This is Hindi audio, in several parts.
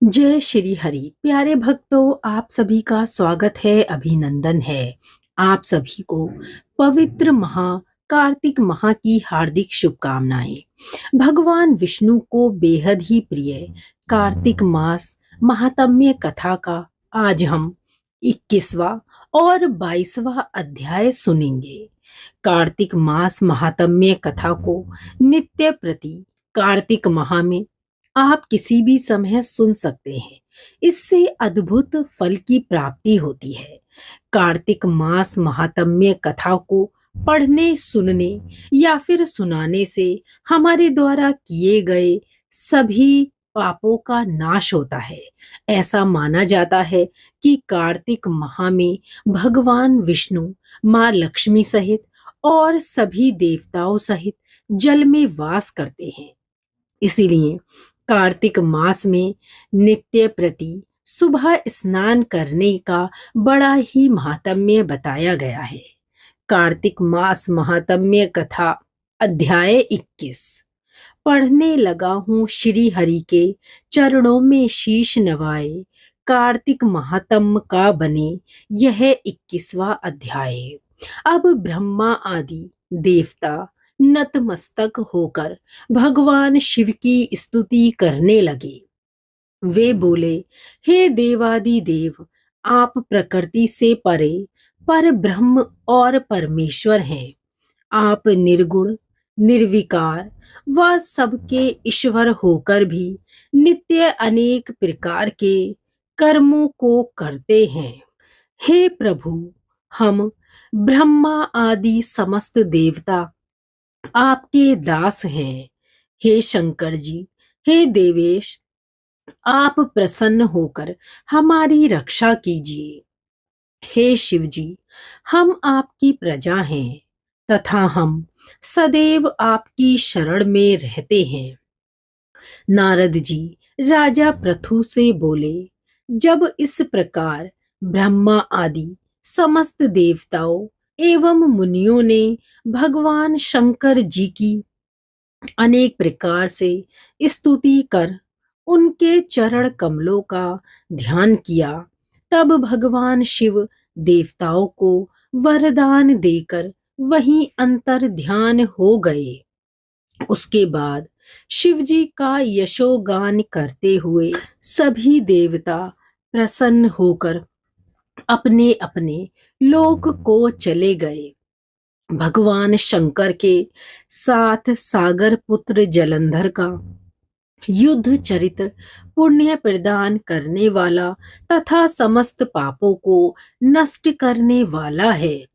जय श्री हरि। प्यारे भक्तों, आप सभी का स्वागत है, अभिनंदन है। आप सभी को पवित्र कार्तिक माह की हार्दिक शुभकामनाएं। भगवान विष्णु को बेहद ही प्रिय कार्तिक मास महात्म्य कथा का आज हम 21वां और 22वां अध्याय सुनेंगे। कार्तिक मास महात्म्य कथा को नित्य प्रति कार्तिक माह में आप किसी भी समय सुन सकते हैं। इससे अद्भुत फल की प्राप्ति होती है। कार्तिक मास महात्म्य कथा को पढ़ने, सुनने या फिर सुनाने से हमारे द्वारा किए गए सभी पापों का नाश होता है। ऐसा माना जाता है कि कार्तिक माह में भगवान विष्णु माँ लक्ष्मी सहित और सभी देवताओं सहित जल में वास करते हैं। इसीलिए कार्तिक मास में नित्य प्रति सुबह स्नान करने का बड़ा ही महात्म्य बताया गया है। कार्तिक मास महात्म्य कथा अध्याय 21। पढ़ने लगा हूँ श्री हरि के चरणों में शीश नवाए, कार्तिक महात्म का बने यह 21वां अध्याय। अब ब्रह्मा आदि देवता नतमस्तक होकर भगवान शिव की स्तुति करने लगे। वे बोले, हे देवादि देव, आप प्रकृति से परे पर ब्रह्म और परमेश्वर हैं। आप निर्गुण, निर्विकार व सबके ईश्वर होकर भी नित्य अनेक प्रकार के कर्मों को करते हैं। हे प्रभु, हम ब्रह्मा आदि समस्त देवता आपके दास हैं। हे शंकर जी, हे देवेश, आप प्रसन्न होकर हमारी रक्षा कीजिए। हे शिव जी, हम आपकी प्रजा हैं तथा हम सदैव आपकी शरण में रहते हैं। नारद जी राजा पृथु से बोले, जब इस प्रकार ब्रह्मा आदि समस्त देवताओं एवं मुनियों ने भगवान शंकर जी की अनेक प्रकार से स्तुति कर उनके चरण कमलों का ध्यान किया, तब भगवान शिव देवताओं को वरदान देकर वहीं अंतर ध्यान हो गए। उसके बाद शिव जी का यशोगान करते हुए सभी देवता प्रसन्न होकर अपने अपने लोक को चले गए। भगवान शंकर के साथ सागर पुत्र जलंधर का युद्ध चरित्र पुण्य प्रदान करने वाला तथा समस्त पापों को नष्ट करने वाला है।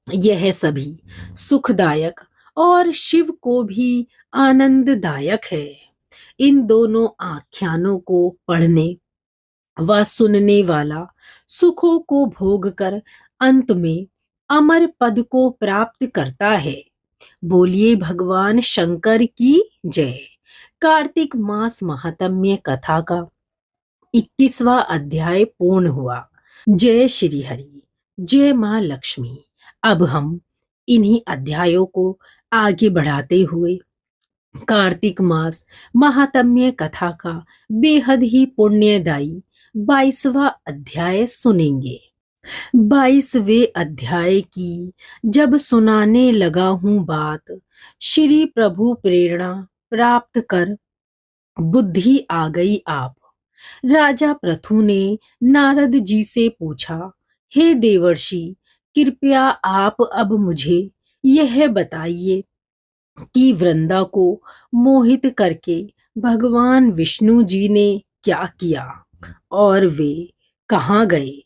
यह सभी सुखदायक और शिव को भी आनंददायक है। इन दोनों आख्यानों को पढ़ने व सुनने वाला सुखों को भोग कर अंत में अमर पद को प्राप्त करता है। बोलिए भगवान शंकर की जय। कार्तिक मास महात्म्य कथा का 21वां अध्याय पूर्ण हुआ। जय श्री हरि, जय माँ लक्ष्मी। अब हम इन्हीं अध्यायों को आगे बढ़ाते हुए कार्तिक मास महात्म्य कथा का बेहद ही पुण्यदायी 22वां अध्याय सुनेंगे। 22वें अध्याय की जब सुनाने लगा हूं बात, श्री प्रभु प्रेरणा प्राप्त कर बुद्धि आ गई आप। राजा पृथु ने नारद जी से पूछा, हे देवर्षि, कृपया आप अब मुझे यह बताइए कि वृंदा को मोहित करके भगवान विष्णु जी ने क्या किया और वे कहाँ गए।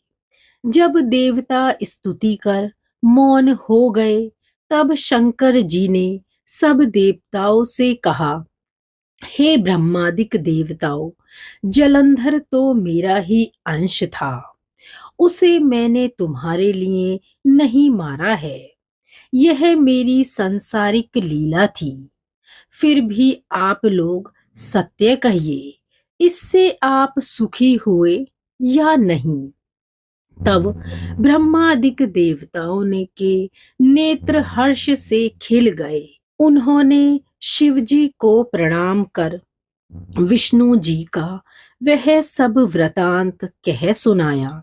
जब देवता स्तुति कर मौन हो गए, तब शंकर जी ने सब देवताओं से कहा, हे ब्रह्मादिक देवताओं, जलंधर तो मेरा ही अंश था। उसे मैंने तुम्हारे लिए नहीं मारा है। यह मेरी सांसारिक लीला थी। फिर भी आप लोग सत्य कहिए, इससे आप सुखी हुए या नहीं। तब ब्रह्मादिक देवताओं ने के नेत्र हर्ष से खिल गए। उन्होंने शिव जी को प्रणाम कर विष्णु जी का वह सब वृतांत कह सुनाया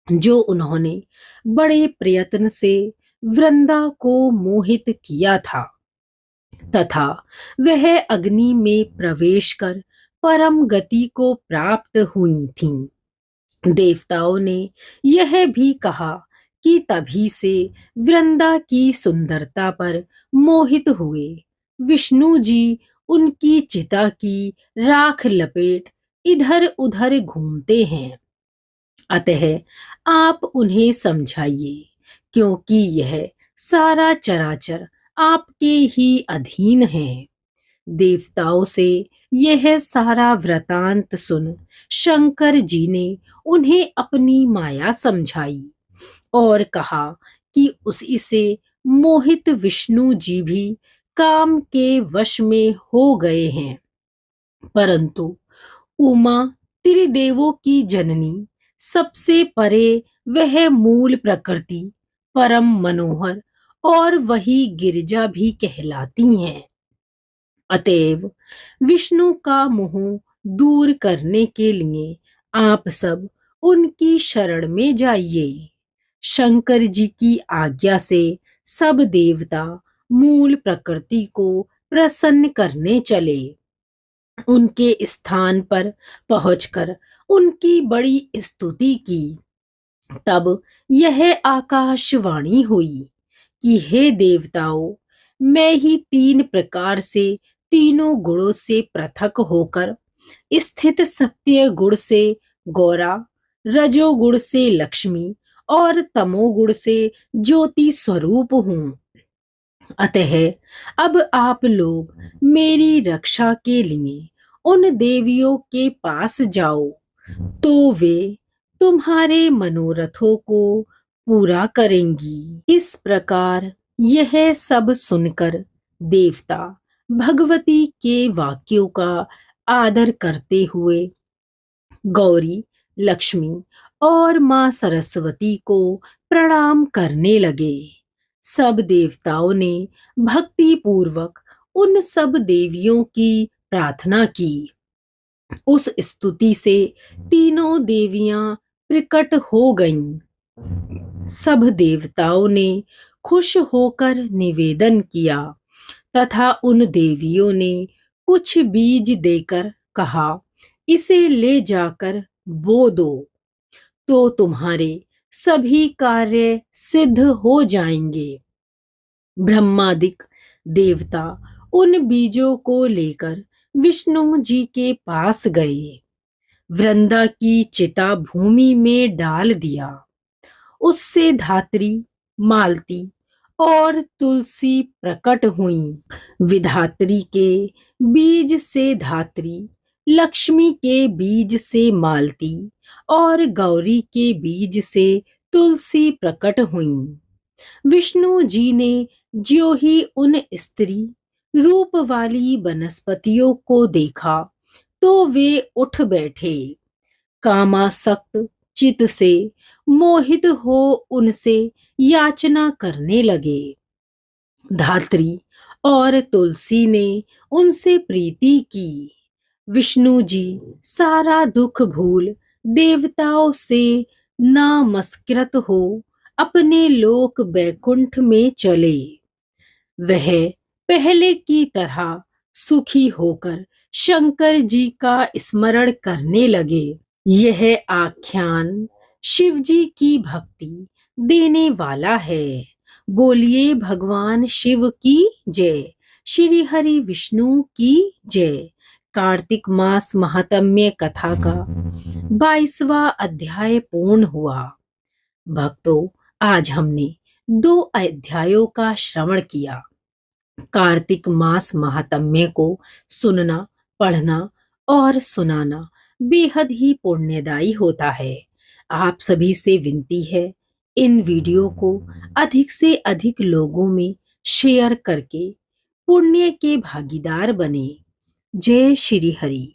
जो उन्होंने बड़े प्रयत्न से वृंदा को मोहित किया था, तथा वह अग्नि में प्रवेश कर परम गति को प्राप्त हुई थीं। देवताओं ने यह भी कहा कि तभी से वृंदा की सुंदरता पर मोहित हुए विष्णु जी उनकी चिता की राख लपेट इधर उधर घूमते हैं। अतः आप उन्हें समझाइए, क्योंकि यह सारा चराचर आपके ही अधीन है। देवताओं से यह सारा वृतांत सुन शंकर जी ने उन्हें अपनी माया समझाई और कहा कि उसी से मोहित विष्णु जी भी काम के वश में हो गए हैं, परंतु उमा त्रिदेवों की जननी सबसे परे वह मूल प्रकृति परम मनोहर और वही गिरिजा भी कहलाती हैं। अतएव विष्णु का मोह दूर करने के लिए आप सब उनकी शरण में जाइए। शंकर जी की आज्ञा से सब देवता मूल प्रकृति को प्रसन्न करने चले। उनके स्थान पर पहुंचकर उनकी बड़ी स्तुति की। तब यह आकाशवाणी हुई कि हे देवताओं, मैं ही तीन प्रकार से तीनों गुणों से पृथक होकर स्थित सत्य गुण से गौरा, रजोगुण से लक्ष्मी और तमोगुण से ज्योति स्वरूप हूँ। अतः अब आप लोग मेरी रक्षा के लिए उन देवियों के पास जाओ, तो वे तुम्हारे मनोरथों को पूरा करेंगी। इस प्रकार यह सब सुनकर देवता भगवती के वाक्यों का आदर करते हुए गौरी, लक्ष्मी और मां सरस्वती को प्रणाम करने लगे। सब देवताओं ने भक्ति पूर्वक उन सब देवियों की प्रार्थना की। उस स्तुति से तीनों देवियां प्रकट हो गईं। सब देवताओं ने खुश होकर निवेदन किया तथा उन देवियों ने कुछ बीज देकर कहा, इसे ले जाकर बो दो, तो तुम्हारे सभी कार्य सिद्ध हो जाएंगे। ब्रह्मादिक देवता उन बीजों को लेकर विष्णु जी के पास गए। वृंदा की चिता भूमि में डाल दिया। उससे धात्री, मालती और तुलसी प्रकट हुई। विधात्री के बीज से धात्री, लक्ष्मी के बीज से मालती और गौरी के बीज से तुलसी प्रकट हुई। विष्णु जी ने ज्यों ही उन स्त्री रूप वाली वनस्पतियों को देखा, तो वे उठ बैठे। कामासक्त चित से मोहित हो उनसे याचना करने लगे। धात्री और तुलसी ने उनसे प्रीति की। विष्णु जी सारा दुख भूल देवताओं से नामस्कृत हो अपने लोक बैकुंठ में चले। वह पहले की तरह सुखी होकर शंकर जी का स्मरण करने लगे। यह आख्यान शिव जी की भक्ति देने वाला है। बोलिए भगवान शिव की जय। श्री हरि विष्णु की जय। कार्तिक मास महात्म्य कथा का 22वां अध्याय पूर्ण हुआ। भक्तों, आज हमने 2 अध्यायों का श्रवण किया। कार्तिक मास महात्म्य को सुनना, पढ़ना और सुनाना बेहद ही पुण्यदायी होता है। आप सभी से विनती है, इन वीडियो को अधिक से अधिक लोगों में शेयर करके पुण्य के भागीदार बने। जय श्री हरि।